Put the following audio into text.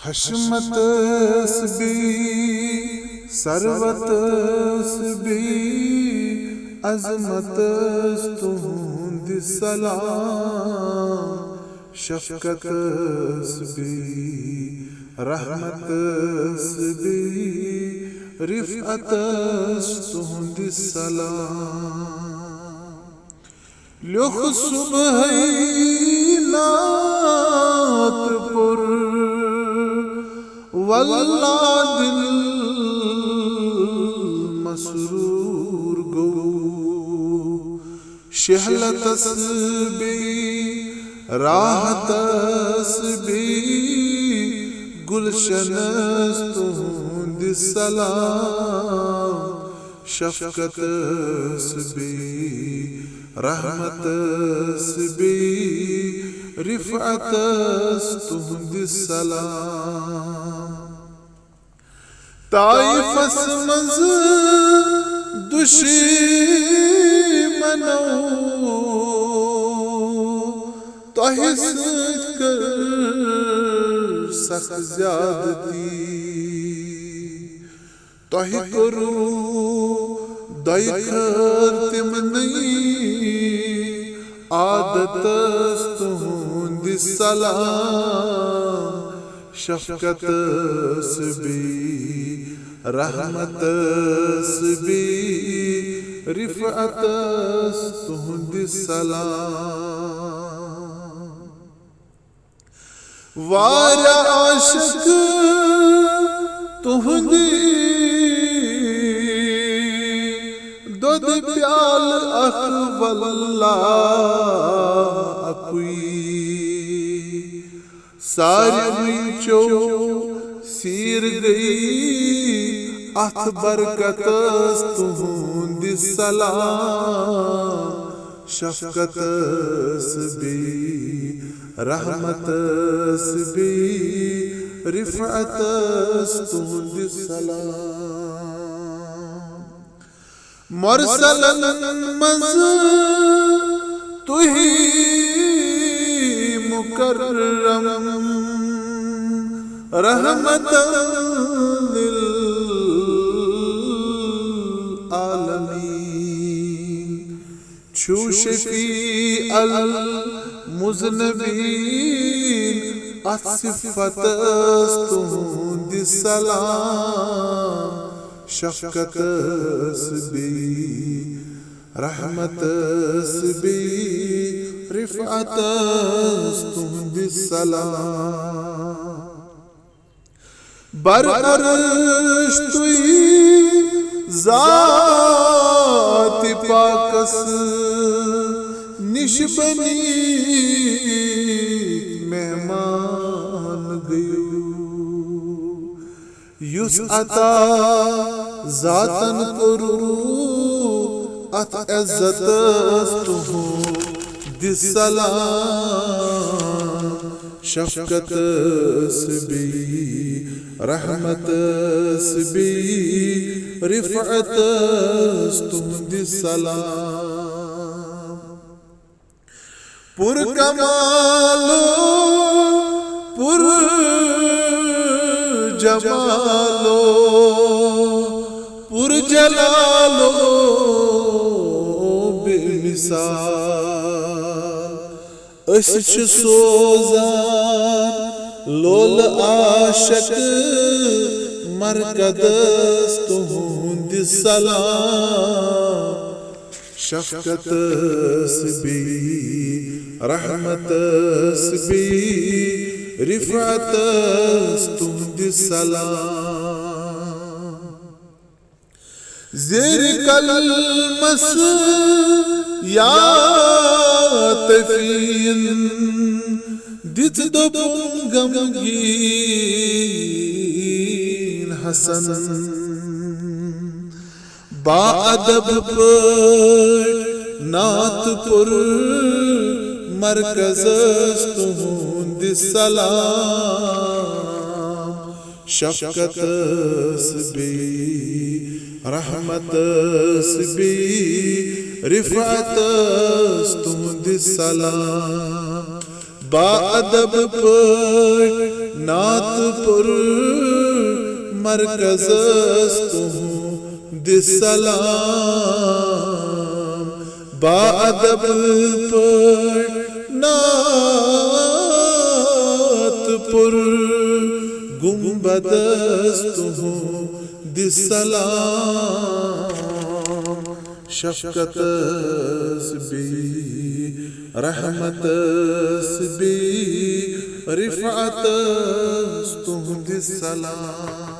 حشمتس بھی ثروتس بھی عظمتس تہند سلام شفقتس بھی رحمتس بھی رفعتس تہند سلام لیوخ صبحی نات پر واللہ دل مسرور گو شہلتس بھی راحتس بھی گلشنس تہند سلام شفقتس بھی رحمتس بھی رفعتس تہند سلام طائفس منز دشمنو تۄہہِ سۭتۍ کٔر سخ زیادتی تۄہہِ کوٚروٕ دۄیہِ خٲر تِمنٕے عادتس تہند سلام شفقتس بھی رحمتس بھی رفعتس تہند سلام واریاہ عاشق تہندی دۄد پیال اکھ واللہ اکوئی ساروٕے چو سیر گئی اتھ برکتس تہند سلام شفقتس بھی رحمتس بھی رفعتس تہند سلام مرسلن منز تُہی مکرم رحمت للعالمین چھو شفیع المذنبین اتھ صفتس تہند سلام شفقتس بھی رحمتس بھی رفعتس تہند سلام بر عرش تُہی ذات پاکس نش بنی مہمان گیو یس عطا ذاتن کرو ات عزتس تہند سلام شفقتس بھی رحمتس بھی رفعتس تہند سلام پر کمالو پر جمالو پر جلالو بے مثال اس چھ سوزان لول عاشق مرکدس تہند سلام شفقتس بھی رحمتس بھی رفعتس تہند سلام زیر کلمس یا تفین دت دپن غمگین حسن با ادب پٲٹھۍ نعت پر مرکزس تہند سلام شفقتس بھی رحمتس بھی رفعتس تہند سلام با ادب پٲٹھۍ نعت پر مرکز است ہوں دس سلام با ادب پر نعت پر گنبد است ہوں دس سلام شفقت بھی رحمت بھی رفعت است ہوں دس سلام